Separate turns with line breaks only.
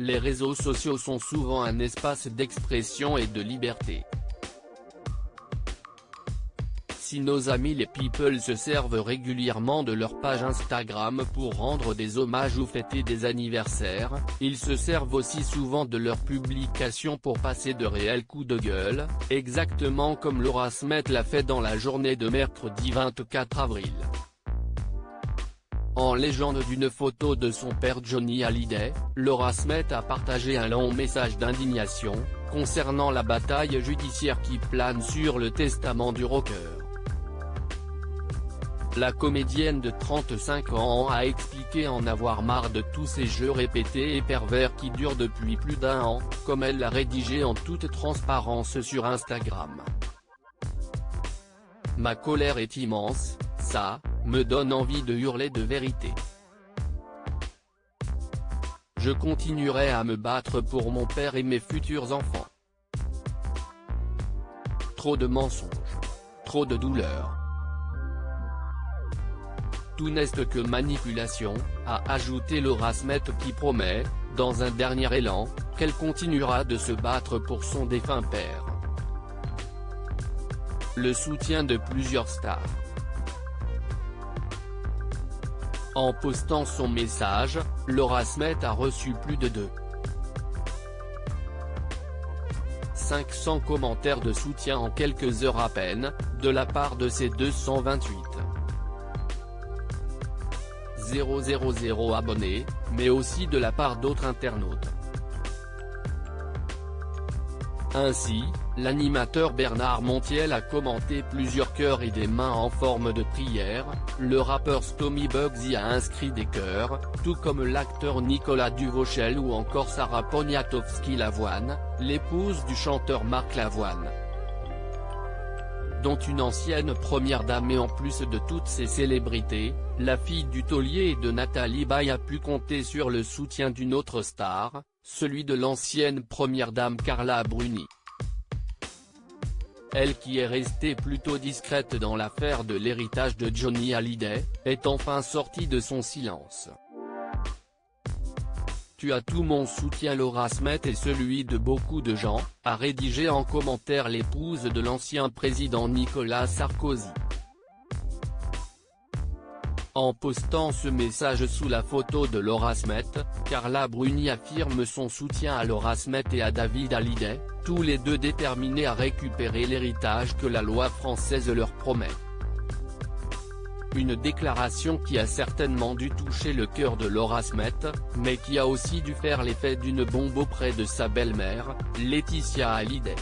les réseaux sociaux sont souvent un espace d'expression et de liberté. Si nos amis les people se servent régulièrement de leur page Instagram pour rendre des hommages ou fêter des anniversaires, ils se servent aussi souvent de leurs publications pour passer de réels coups de gueule, exactement comme Laura Smet l'a fait dans la journée de mercredi 24 avril. En légende d'une photo de son père Johnny Hallyday, Laura Smet a partagé un long message d'indignation, concernant la bataille judiciaire qui plane sur le testament du rocker. La comédienne de 35 ans a expliqué en avoir marre de tous ces jeux répétés et pervers qui durent depuis plus d'1 an, comme elle l'a rédigé en toute transparence sur Instagram. Ma colère est immense, ça me donne envie de hurler de vérité. Je continuerai à me battre pour mon père et mes futurs enfants. Trop de mensonges. Trop de douleur. Tout n'est que manipulation, a ajouté Laura Smet qui promet, dans un dernier élan, qu'elle continuera de se battre pour son défunt père. Le soutien de plusieurs stars. En postant son message, Laura Smet a reçu plus de 500 commentaires de soutien en quelques heures à peine, de la part de ses 228 000 abonnés, mais aussi de la part d'autres internautes. Ainsi, l'animateur Bernard Montiel a commenté plusieurs cœurs et des mains en forme de prière, le rappeur Stomy Bugsy a inscrit des cœurs, tout comme l'acteur Nicolas Duvauchel ou encore Sarah Poniatowski-Lavoine, l'épouse du chanteur Marc Lavoine, dont une ancienne première dame, et en plus de toutes ces célébrités, la fille du taulier et de Nathalie Baye a pu compter sur le soutien d'une autre star, celui de l'ancienne première dame Carla Bruni. Elle qui est restée plutôt discrète dans l'affaire de l'héritage de Johnny Hallyday, est enfin sortie de son silence. Tu as tout mon soutien, Laura Smet, et celui de beaucoup de gens, a rédigé en commentaire l'épouse de l'ancien président Nicolas Sarkozy. En postant ce message sous la photo de Laura Smet, Carla Bruni affirme son soutien à Laura Smet et à David Hallyday, tous les deux déterminés à récupérer l'héritage que la loi française leur promet. Une déclaration qui a certainement dû toucher le cœur de Laura Smet, mais qui a aussi dû faire l'effet d'une bombe auprès de sa belle-mère, Laetitia Hallyday.